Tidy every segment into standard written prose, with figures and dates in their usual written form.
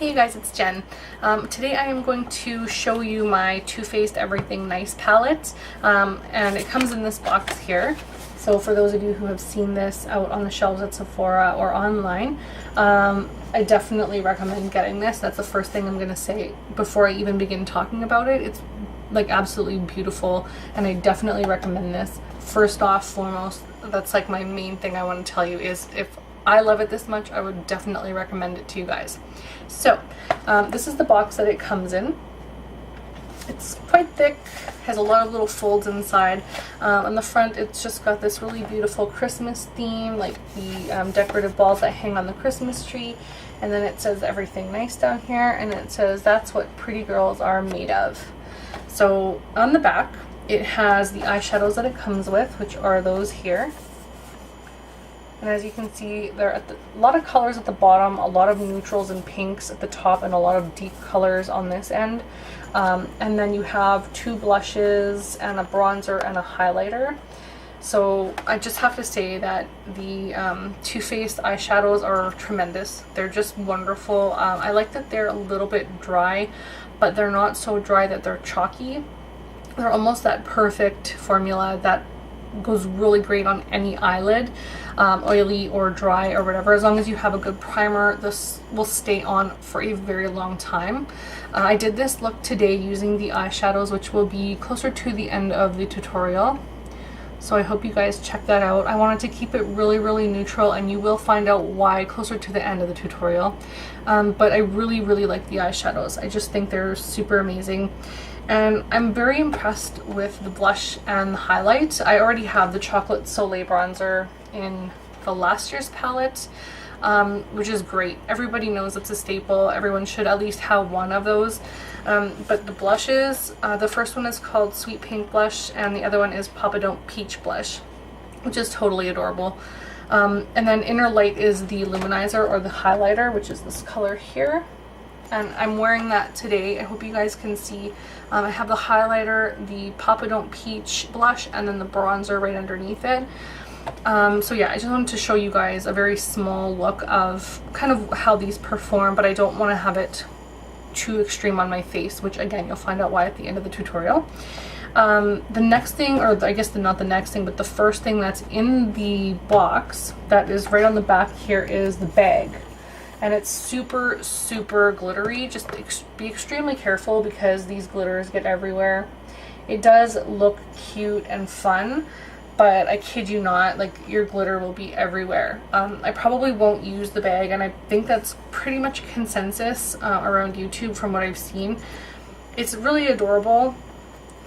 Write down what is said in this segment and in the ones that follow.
Hey you guys, it's Jen. Today I am going to show you my Too Faced Everything Nice palette, and it comes in this box here. So for those of you who have seen this out on the shelves at Sephora or online, I definitely recommend getting this. That's the first thing I'm going to say before I even begin talking about it. It's like absolutely beautiful, and I definitely recommend this. First off, foremost, that's like my main thing I want to tell you is if I love it this much, I would definitely recommend it to you guys. So, this is the box that it comes in. It's quite thick, has a lot of little folds inside. On the front, it's just got this really beautiful Christmas theme, like the decorative balls that hang on the Christmas tree. And then it says everything nice down here, and it says that's what pretty girls are made of. So, on the back, it has the eyeshadows that it comes with, which are those here. And as you can see, there are a lot of colors at the bottom, a lot of neutrals and pinks at the top, and a lot of deep colors on this end. And then you have 2 blushes and a bronzer and a highlighter. So I just have to say that the Too Faced eyeshadows are tremendous. They're just wonderful. I like that they're a little bit dry, but they're not so dry that they're chalky. They're almost that perfect formula that goes really great on any eyelid, oily or dry or whatever. As long as you have a good primer, this will stay on for a very long time. I did this look today using the eyeshadows, which will be closer to the end of the tutorial. So I hope you guys check that out. I wanted to keep it really neutral, and you will find out why closer to the end of the tutorial. But I really like the eyeshadows. I just think they're super amazing. And I'm very impressed with the blush and the highlight. I already have the Chocolate Soleil bronzer in the last year's palette, which is great. Everybody knows it's a staple. Everyone should at least have one of those. But the blushes, the first one is called Sweet Pink Blush, and the other one is Papa Don't Peach Blush, which is totally adorable. And then Inner Light is the luminizer or the highlighter, which is this color here. And I'm wearing that today. I hope you guys can see. I have the highlighter, the Papa Don't Peach blush, and then the bronzer right underneath it. So yeah, I just wanted to show you guys a very small look of kind of how these perform, but I don't want to have it too extreme on my face, which again, you'll find out why at the end of the tutorial. The next thing, or I guess not the next thing, but the first thing that's in the box that is right on the back here is the bag. And it's super glittery. Just be extremely careful because these glitters get everywhere. It does look cute and fun, but I kid you not, like your glitter will be everywhere. I probably won't use the bag, and I think that's pretty much consensus around YouTube from what I've seen. It's really adorable,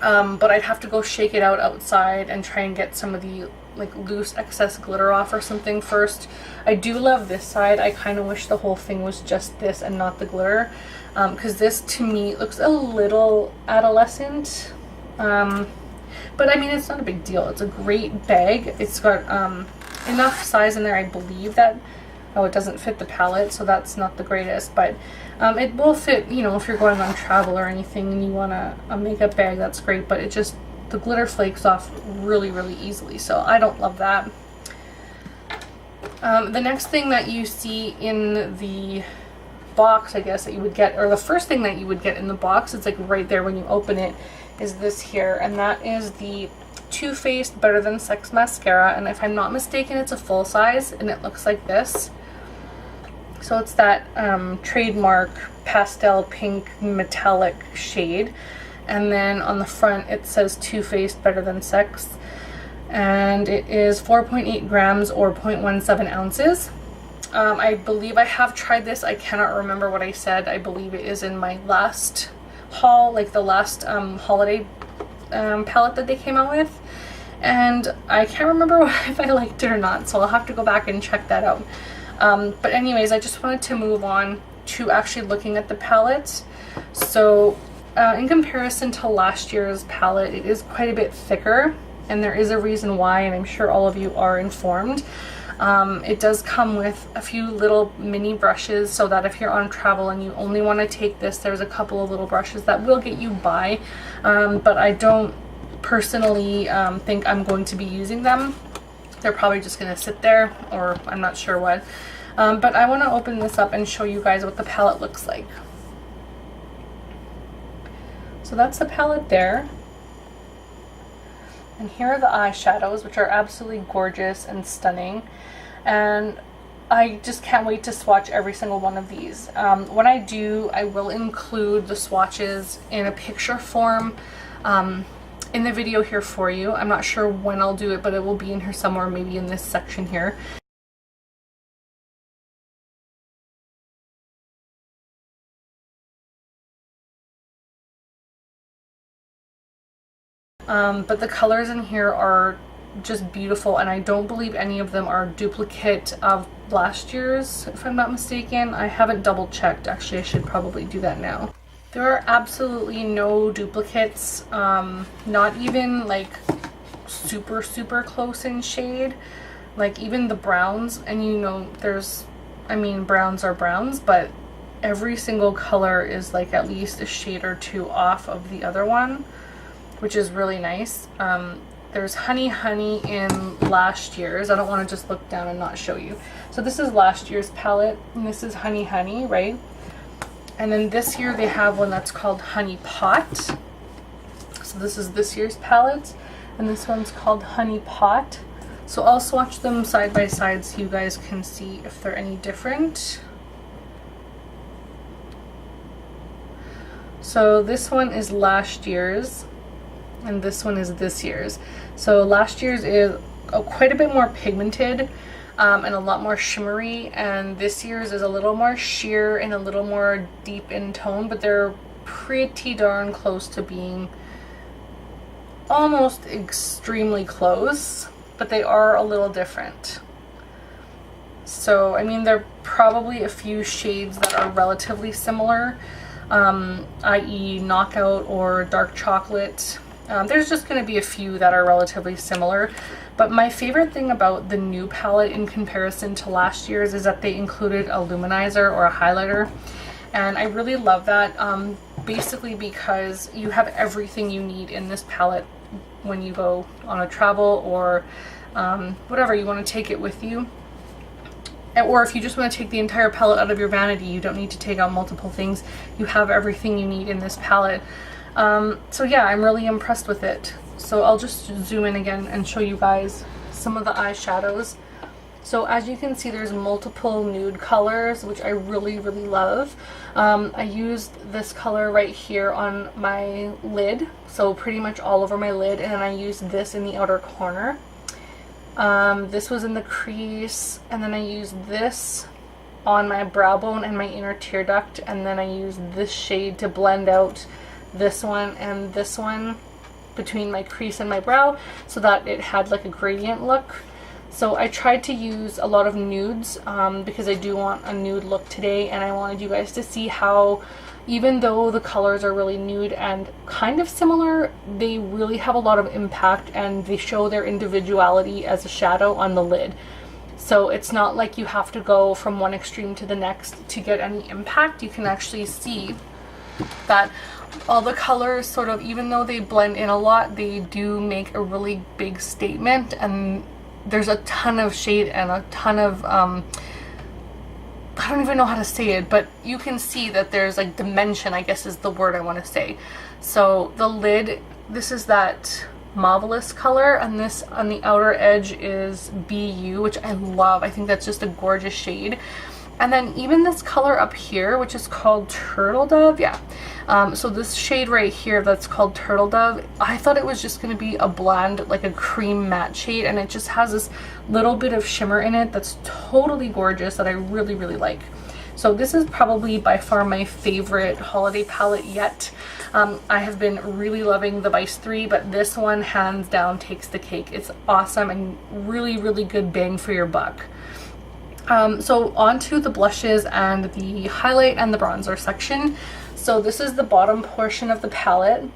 but I'd have to go shake it out outside and try and get some of the like loose excess glitter off or something first. I do love this side. I kind of wish the whole thing was just this and not the glitter, because this to me looks a little adolescent, but I mean it's not a big deal. It's a great bag. It's got enough size in there, I believe, that it doesn't fit the palette, so that's not the greatest, but it will fit, you know, if you're going on travel or anything and you want a makeup bag, that's great. But it just, the glitter flakes off really easily, so I don't love that. The next thing that you see in the box, I guess, that you would get, or the first thing that you would get in the box, it's like right there when you open it, is this here, and that is the Too Faced Better Than Sex mascara. And if I'm not mistaken, it's a full size, and it looks like this. So it's that trademark pastel pink metallic shade. And then on the front it says Too Faced Better Than Sex, and it is 4.8 grams or 0.17 ounces. I believe I have tried this. I cannot remember what I said. I believe it is in my last haul, like the last holiday palette that they came out with, and I can't remember if I liked it or not, so I'll have to go back and check that out. But anyways, I just wanted to move on to actually looking at the palette. So in comparison to last year's palette, it is quite a bit thicker, and there is a reason why, and I'm sure all of you are informed. It does come with a few little mini brushes, so that if you're on travel and you only want to take this, there's a couple of little brushes that will get you by, but I don't personally think I'm going to be using them. They're probably just going to sit there, or I'm not sure what. But I want to open this up and show you guys what the palette looks like. So that's the palette there. And here are the eyeshadows, which are absolutely gorgeous and stunning. And I just can't wait to swatch every single one of these. When I do, I will include the swatches in a picture form in the video here for you. I'm not sure when I'll do it, but it will be in here somewhere, maybe in this section here. But the colors in here are just beautiful, and I don't believe any of them are duplicate of last year's, if I'm not mistaken. I haven't double checked. Actually, I should probably do that now. There are absolutely no duplicates, not even like super close in shade. Like even the browns, and you know, I mean, browns are browns, but every single color is like at least a shade or two off of the other one, which is really nice. There's Honey in last year's. I don't want to just look down and not show you. So this is last year's palette, and this is Honey, right? And then this year they have one that's called Honey Pot. So this is this year's palette, and this one's called Honey Pot. So I'll swatch them side by side so you guys can see if they're any different. So this one is last year's, and this one is this year's. So last year's is quite a bit more pigmented and a lot more shimmery, and this year's is a little more sheer and a little more deep in tone, but they're pretty darn close to being almost extremely close, but they are a little different. So I mean, there are probably a few shades that are relatively similar, i.e. Knockout or Dark Chocolate. There's just going to be a few that are relatively similar, but my favorite thing about the new palette in comparison to last year's is that they included a luminizer or a highlighter, and I really love that, basically because you have everything you need in this palette when you go on a travel or whatever, you want to take it with you. Or if you just want to take the entire palette out of your vanity, you don't need to take out multiple things. You have everything you need in this palette. So yeah, I'm really impressed with it. So I'll just zoom in again and show you guys some of the eyeshadows. So as you can see, there's multiple nude colors, which I really love. I used this color right here on my lid, so pretty much all over my lid, and then I used this in the outer corner. This was in the crease, and then I used this on my brow bone and my inner tear duct, and then I used this shade to blend out this one and this one between my crease and my brow so that it had like a gradient look. So I tried to use a lot of nudes because I do want a nude look today, and I wanted you guys to see how even though the colors are really nude and kind of similar, they really have a lot of impact and they show their individuality as a shadow on the lid. So it's not like you have to go from one extreme to the next to get any impact. You can actually see that all the colors sort of, even though they blend in a lot, they do make a really big statement, and there's a ton of shade and a ton of I don't even know how to say it, but you can see that there's like dimension, I guess is the word I want to say. So the lid, this is that Marvelous color, and this on the outer edge is BU, which I love. I think that's just a gorgeous shade. And then even this color up here, which is called Turtle Dove, yeah. So this shade right here that's called Turtle Dove, I thought it was just going to be a blonde, like a cream matte shade, and it just has this little bit of shimmer in it that's totally gorgeous that I really like. So this is probably by far my favorite holiday palette yet. I have been really loving the Vice 3, but this one hands down takes the cake. It's awesome and really good bang for your buck. So on to the blushes and the highlight and the bronzer section. So this is the bottom portion of the palette,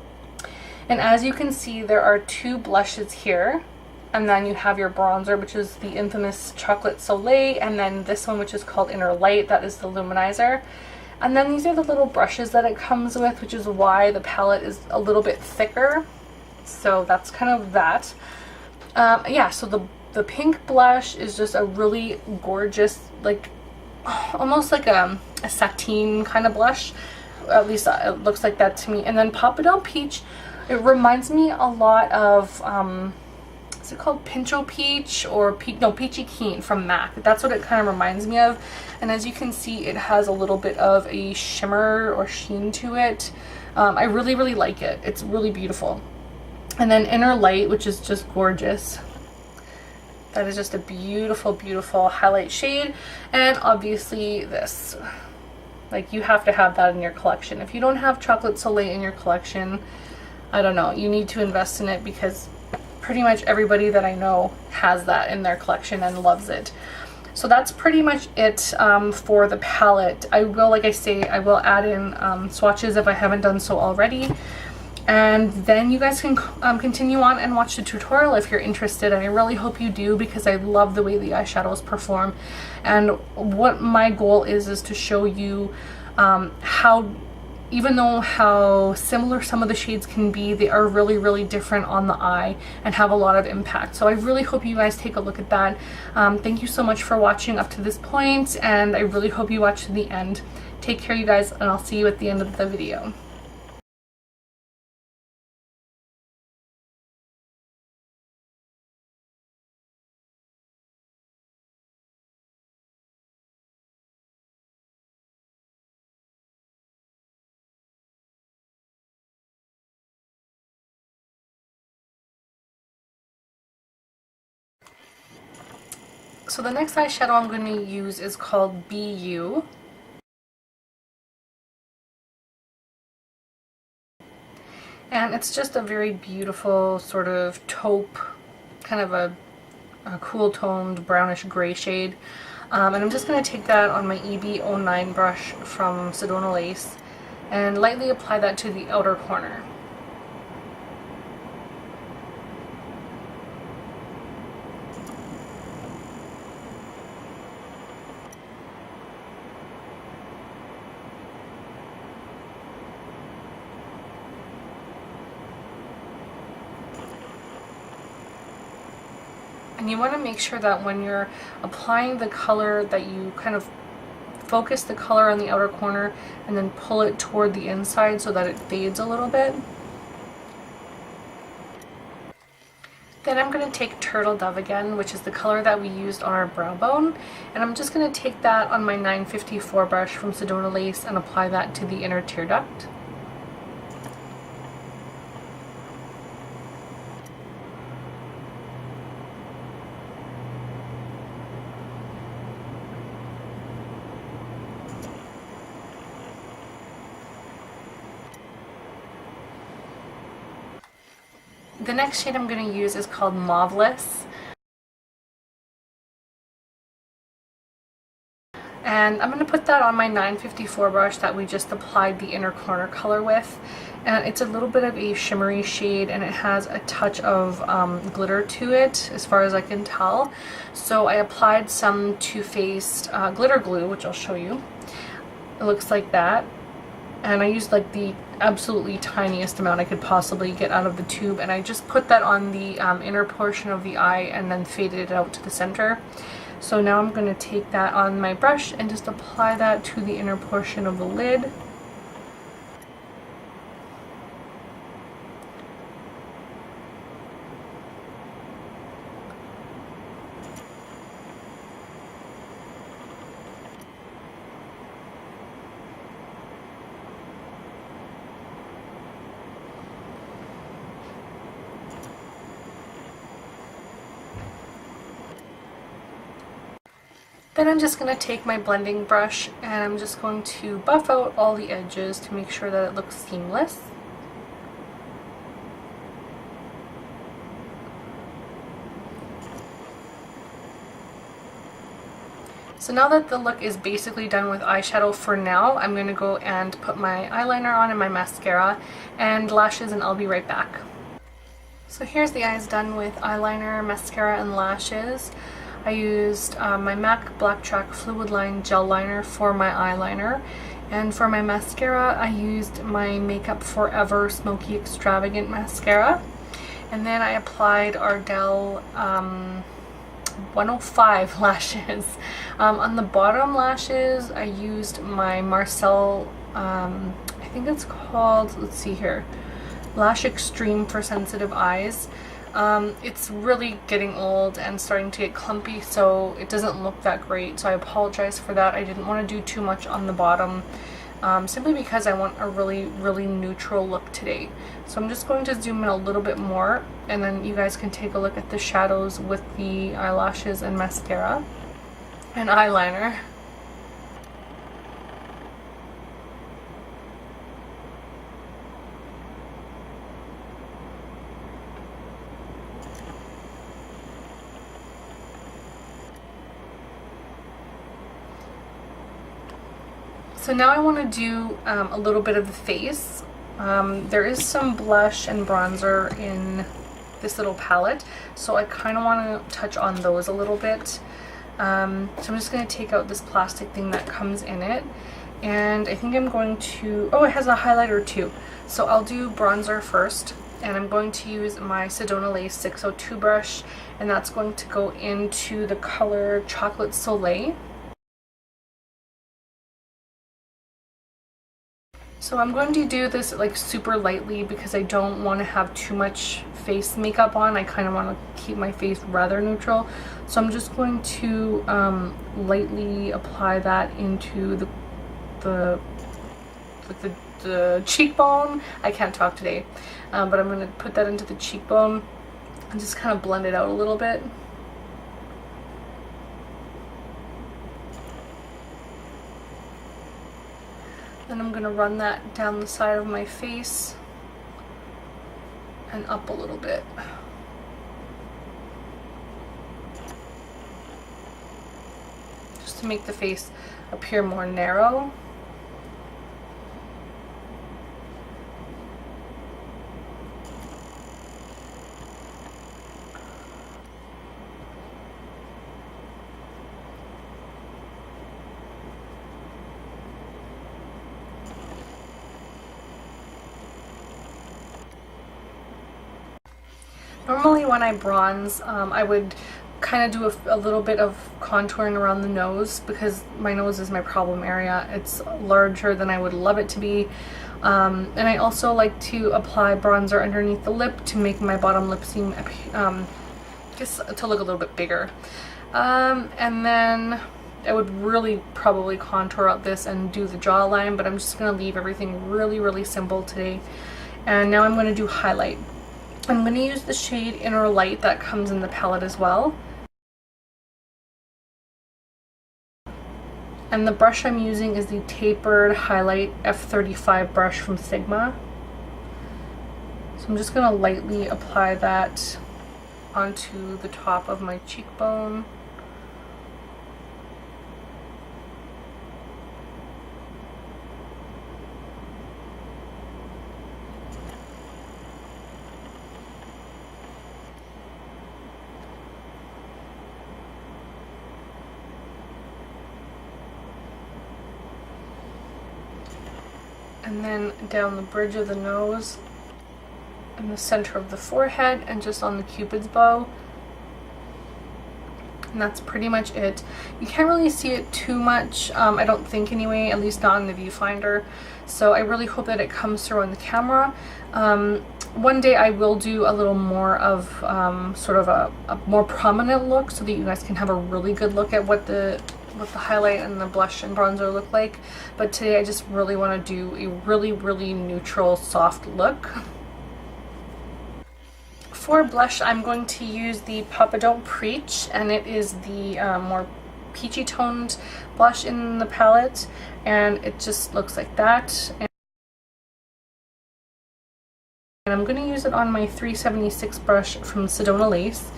and as you can see, there are two blushes here, and then you have your bronzer, which is the infamous Chocolate Soleil, and then this one, which is called Inner Light, that is the luminizer. And then these are the little brushes that it comes with, which is why the palette is a little bit thicker. So that's kind of that. Yeah, so the pink blush is just a really gorgeous, like, almost like a sateen kind of blush. At least it looks like that to me. And then Papadel Peach, it reminds me a lot of, is it called Pincho Peach or Peachy Keen from MAC? That's what it kind of reminds me of. And as you can see, it has a little bit of a shimmer or sheen to it. I really, really like it. It's really beautiful. And then Inner Light, which is just gorgeous. That is just a beautiful, beautiful highlight shade. And obviously this. Like, you have to have that in your collection. If you don't have Chocolate Soleil in your collection, I don't know, you need to invest in it, because pretty much everybody that I know has that in their collection and loves it. So that's pretty much it for the palette. I will, like I say, I will add in swatches if I haven't done so already. And then you guys can continue on and watch the tutorial if you're interested, and I really hope you do, because I love the way the eyeshadows perform. And what my goal is to show you how, even though how similar some of the shades can be, they are really, really different on the eye and have a lot of impact. So I really hope you guys take a look at that. Thank you so much for watching up to this point, and I really hope you watch to the end. Take care, you guys, and I'll see you at the end of the video. So the next eyeshadow I'm going to use is called Be You. And it's just a very beautiful sort of taupe, kind of a cool toned brownish gray shade. And I'm just going to take that on my EB09 brush from Sedona Lace and lightly apply that to the outer corner. And you want to make sure that when you're applying the color that you kind of focus the color on the outer corner and then pull it toward the inside so that it fades a little bit. Then I'm going to take Turtle Dove again, which is the color that we used on our brow bone, and I'm just going to take that on my 954 brush from Sedona Lace and apply that to the inner tear duct. The next shade I'm going to use is called Mauveless. And I'm going to put that on my 954 brush that we just applied the inner corner color with. And it's a little bit of a shimmery shade, and it has a touch of glitter to it as far as I can tell. So I applied some Too Faced glitter glue, which I'll show you. It looks like that. And I used like the absolutely tiniest amount I could possibly get out of the tube, and I just put that on the inner portion of the eye and then faded it out to the center. So now I'm going to take that on my brush and just apply that to the inner portion of the lid. Then I'm just going to take my blending brush and I'm just going to buff out all the edges to make sure that it looks seamless. So now that the look is basically done with eyeshadow for now, I'm going to go and put my eyeliner on and my mascara and lashes, and I'll be right back. So here's the eyes done with eyeliner, mascara, and lashes. I used my MAC Black Track Fluid Line Gel Liner for my eyeliner, and for my mascara I used my Makeup Forever Smoky Extravagant Mascara, and then I applied Ardell 105 lashes. On the bottom lashes, I used my Marcel, I think it's called, let's see here, Lash Extreme for sensitive eyes. It's really getting old and starting to get clumpy, so it doesn't look that great, so I apologize for that. I didn't want to do too much on the bottom, simply because I want a really neutral look today. So I'm just going to zoom in a little bit more, and then you guys can take a look at the shadows with the eyelashes and mascara and eyeliner. So now I want to do a little bit of the face. There is some blush and bronzer in this little palette, so I kind of want to touch on those a little bit. So I'm just going to take out this plastic thing that comes in it, and I think I'm going to, oh, it has a highlighter too. So I'll do bronzer first, and I'm going to use my Sedona Lace 602 brush, and that's going to go into the color Chocolate Soleil. So I'm going to do this like super lightly because I don't want to have too much face makeup on. I kind of want to keep my face rather neutral. So I'm just going to lightly apply that into the cheekbone. I can't talk today, but I'm going to put that into the cheekbone and just kind of blend it out a little bit. Then I'm going to run that down the side of my face and up a little bit. Just to make the face appear more narrow. Normally when I bronze, I would kind of do a little bit of contouring around the nose because my nose is my problem area. It's larger than I would love it to be. And I also like to apply bronzer underneath the lip to make my bottom lip seem, just to look a little bit bigger. And then I would really probably contour out this and do the jawline, but I'm just going to leave everything really simple today. And now I'm going to do highlight. I'm going to use the shade Inner Light that comes in the palette as well. And the brush I'm using is the Tapered Highlight F35 brush from Sigma. So I'm just going to lightly apply that onto the top of my cheekbone. And then down the bridge of the nose, in the center of the forehead, and just on the Cupid's bow. And that's pretty much it. You can't really see it too much, I don't think anyway, at least not in the viewfinder. So I really hope that it comes through on the camera. One day I will do a little more of sort of a more prominent look so that you guys can have a really good look at what the highlight and the blush and bronzer look like. But today I just really want to do a really neutral, soft look. For blush, I'm going to use the Papa Don't Preach, and it is the more peachy toned blush in the palette, and it just looks like that. And I'm going to use it on my 376 brush from Sedona Lace,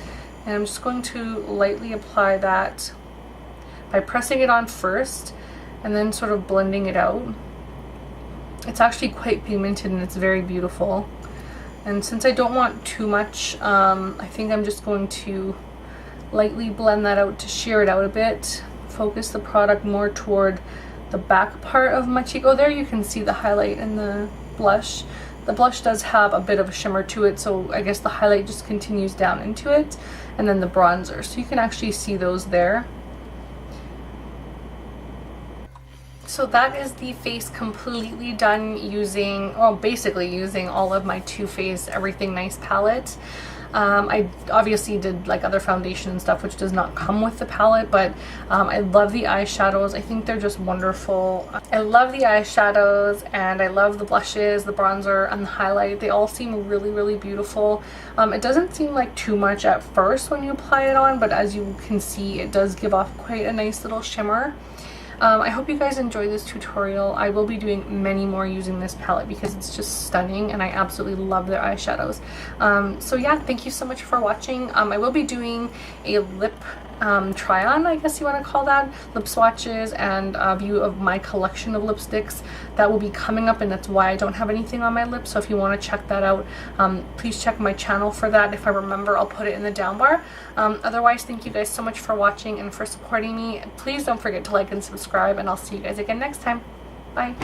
and I'm just going to lightly apply that by pressing it on first and then sort of blending it out. It's actually quite pigmented and it's very beautiful. And since I don't want too much, I think I'm just going to lightly blend that out to sheer it out a bit. Focus the product more toward the back part of my cheek. Oh, there you can see the highlight and the blush. The blush does have a bit of a shimmer to it, so I guess the highlight just continues down into it, and then the bronzer. So you can actually see those there. So that is the face completely done using, well, basically using all of my Too Faced Everything Nice palette. I obviously did like other foundation and stuff which does not come with the palette, but I love the eyeshadows. I think they're just wonderful. I love the eyeshadows, and I love the blushes, the bronzer, and the highlight. They all seem really, really beautiful. It doesn't seem like too much at first when you apply it on, but as you can see, it does give off quite a nice little shimmer. I hope you guys enjoy this tutorial. I will be doing many more using this palette because it's just stunning and I absolutely love their eyeshadows. So yeah, thank you so much for watching. I will be doing a lip try on, I guess you want to call that, lip swatches, and a view of my collection of lipsticks. That will be coming up, and that's why I don't have anything on my lips. So if you want to check that out, please check my channel for that. If I remember, I'll put it in the down bar. Otherwise, thank you guys so much for watching and for supporting me. Please don't forget to like and subscribe, and I'll see you guys again next time. Bye.